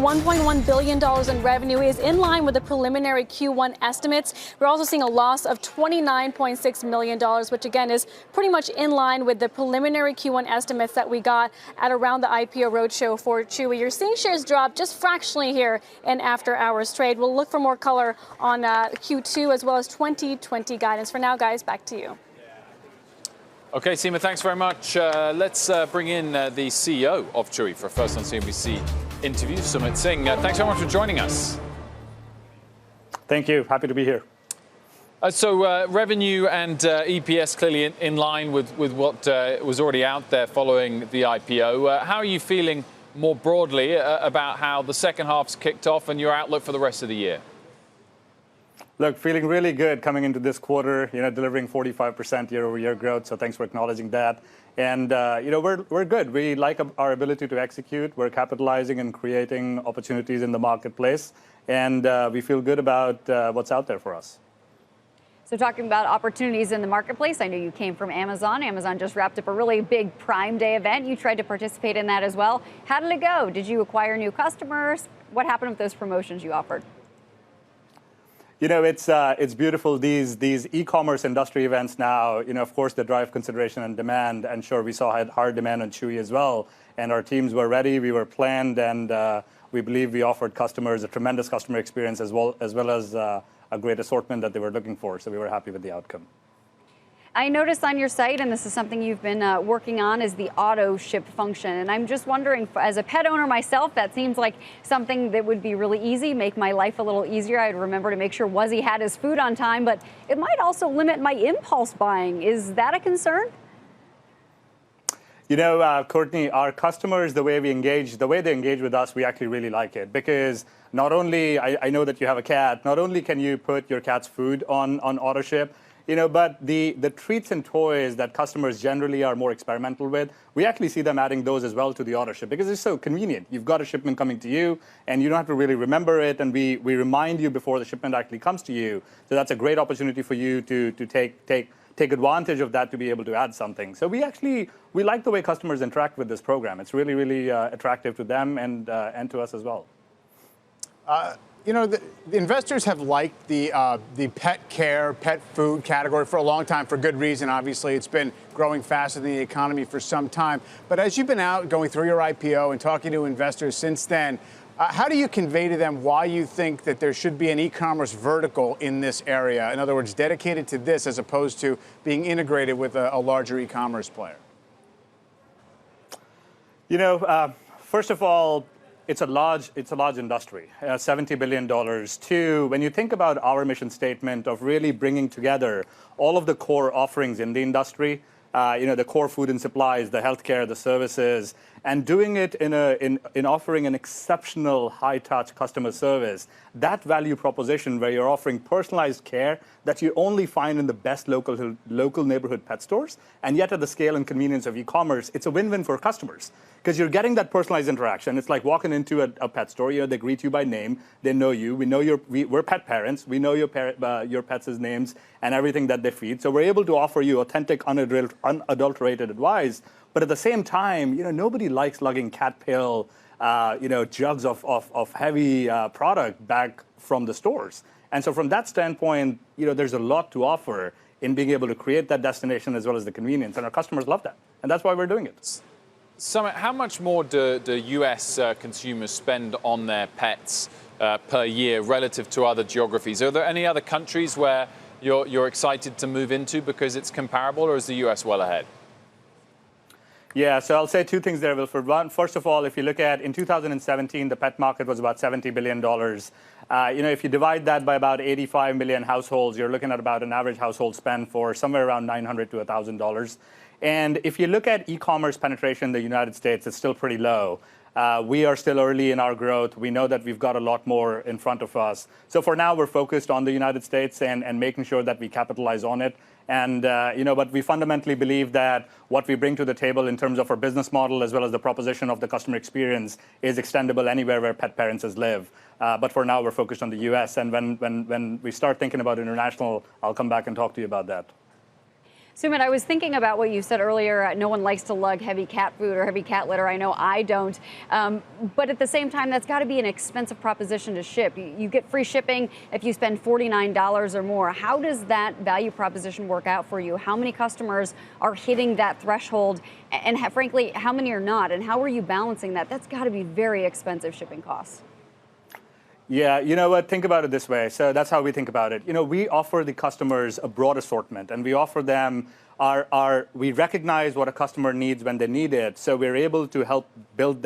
$1.1 billion in revenue is in line with the preliminary Q1 estimates. We're also seeing a loss of $29.6 million, which again is pretty much in line with the preliminary Q1 estimates that we got at around the IPO roadshow for Chewy. You're seeing shares drop just fractionally here in after hours trade. We'll look for more color on Q2 as well as 2020 guidance. For now, guys, back to you. Okay, Seema, thanks very much. Let's bring in the CEO of Chewy for a first on CNBC interview, Sumit Singh. Thanks very much for joining us. Thank you. Happy to be here. So revenue and EPS clearly in line with what was already out there following the IPO. How are you feeling more broadly about how the second half's kicked off and your outlook for the rest of the year? Look, feeling really good coming into this quarter, delivering 45% year-over-year growth. So thanks for acknowledging that. And, we're good. We like our ability to execute. We're capitalizing and creating opportunities in the marketplace. And we feel good about what's out there for us. So talking about opportunities in the marketplace, I know you came from Amazon. Amazon just wrapped up a really big Prime Day event. You tried to participate in that as well. How did it go? Did you acquire new customers? What happened with those promotions you offered? It's beautiful, these e-commerce industry events now, of course, they drive consideration and demand. And sure, we saw higher demand on Chewy as well. And our teams were ready, we were planned, and we believe we offered customers a tremendous customer experience as well as a great assortment that they were looking for. So we were happy with the outcome. I noticed on your site, and this is something you've been working on, is the Autoship function. And I'm just wondering, as a pet owner myself, that seems like something that would be really easy, make my life a little easier. I'd remember to make sure Wuzzy had his food on time, but it might also limit my impulse buying. Is that a concern? Courtney, our customers, the way they engage with us, we actually really like it. Because not only, I know that you have a cat, not only can you put your cat's food on Autoship, but the treats and toys that customers generally are more experimental with, we actually see them adding those as well to the Autoship because it's so convenient. You've got a shipment coming to you, and you don't have to really remember it, and we remind you before the shipment actually comes to you. So that's a great opportunity for you to take advantage of that to be able to add something. So we like the way customers interact with this program. It's really, really attractive to them and to us as well. The investors have liked the pet care, pet food category for a long time for good reason. Obviously, it's been growing faster than the economy for some time. But as you've been out going through your IPO and talking to investors since then, how do you convey to them why you think that there should be an e-commerce vertical in this area? In other words, dedicated to this as opposed to being integrated with a larger e-commerce player? First of all, it's a large industry, $70 billion. Two, when you think about our mission statement of really bringing together all of the core offerings in the industry, the core food and supplies, the healthcare, the services, and doing it in offering an exceptional high-touch customer service, that value proposition where you're offering personalized care that you only find in the best local neighborhood pet stores, and yet at the scale and convenience of e-commerce, it's a win-win for customers. Because you're getting that personalized interaction. It's like walking into a pet store. They greet you by name. They know you. We know we're pet parents. We know your pets' names and everything that they feed. So we're able to offer you authentic, unadulterated advice. But at the same time, nobody likes lugging cat pill, jugs of heavy product back from the stores. And so from that standpoint, there's a lot to offer in being able to create that destination as well as the convenience. And our customers love that. And that's why we're doing it. Sumit, how much more do US consumers spend on their pets per year relative to other geographies? Are there any other countries where you're excited to move into because it's comparable, or is the US well ahead? Yeah, so I'll say two things there, Wilford. One, first of all, if you look at in 2017, the pet market was about $70 billion. If you divide that by about 85 million households, you're looking at about an average household spend for somewhere around $900 to $1,000. And if you look at e-commerce penetration in the United States, it's still pretty low. We are still early in our growth. We know that we've got a lot more in front of us. So for now, we're focused on the United States and making sure that we capitalize on it. And, but we fundamentally believe that what we bring to the table in terms of our business model as well as the proposition of the customer experience is extendable anywhere where pet parents live. But for now, we're focused on the US. And when we start thinking about international, I'll come back and talk to you about that. Sumit, I was thinking about what you said earlier. No one likes to lug heavy cat food or heavy cat litter. I know I don't. But at the same time, that's got to be an expensive proposition to ship. You get free shipping if you spend $49 or more. How does that value proposition work out for you? How many customers are hitting that threshold? And frankly, how many are not? And how are you balancing that? That's got to be very expensive shipping costs. Yeah, you know what? Think about it this way. So that's how we think about it. You know, we offer the customers a broad assortment, and we offer them we recognize what a customer needs when they need it. So we're able to help build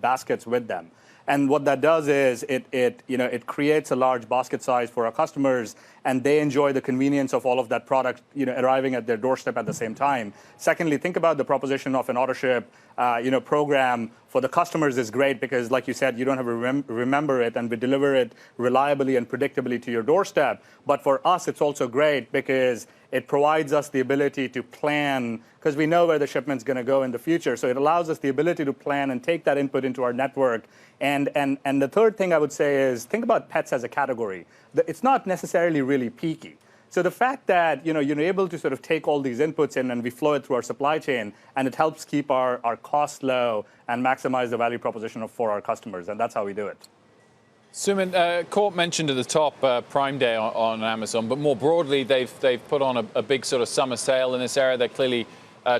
baskets with them. And what that does is it creates a large basket size for our customers, and they enjoy the convenience of all of that product arriving at their doorstep at the same time. Secondly, think about the proposition of an Autoship program for the customers is great because, like you said, you don't have to remember it, and we deliver it reliably and predictably to your doorstep. But for us, it's also great because it provides us the ability to plan, because we know where the shipment's going to go in the future. So it allows us the ability to plan and take that input into our network. And the third thing I would say is think about pets as a category. It's not necessarily really peaky. So the fact that you're able to sort of take all these inputs in and we flow it through our supply chain, and it helps keep our costs low and maximize the value proposition for our customers. And that's how we do it. Sumit, Court mentioned at the top Prime Day on Amazon, but more broadly, they've put on a big sort of summer sale in this area. They're clearly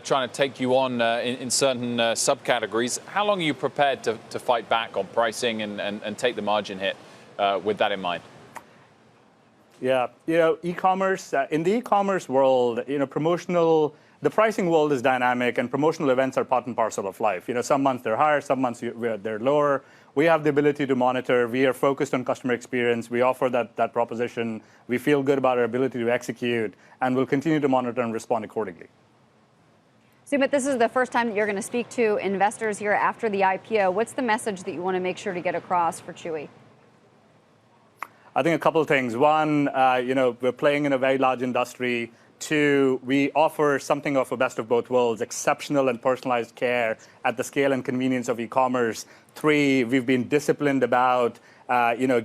trying to take you on in certain subcategories. How long are you prepared to fight back on pricing and take the margin hit with that in mind? Yeah, e-commerce, in the e-commerce world, the pricing world is dynamic, and promotional events are part and parcel of life. Some months they're higher, some months they're lower. We have the ability to monitor. We are focused on customer experience. We offer that proposition. We feel good about our ability to execute, and we'll continue to monitor and respond accordingly. Sumit, this is the first time that you're going to speak to investors here after the IPO. What's the message that you want to make sure to get across for Chewy? I think a couple of things. One, we're playing in a very large industry. Two, we offer something of a best of both worlds, exceptional and personalized care at the scale and convenience of e-commerce. Three, we've been disciplined about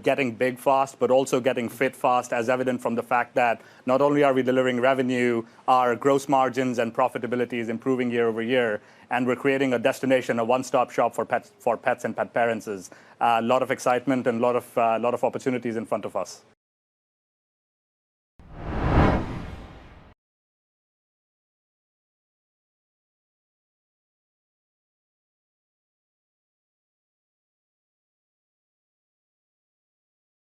getting big fast, but also getting fit fast, as evident from the fact that not only are we delivering revenue, our gross margins and profitability is improving year over year, and we're creating a destination, a one-stop shop for pets and pet parents. A lot of excitement and a lot of opportunities in front of us.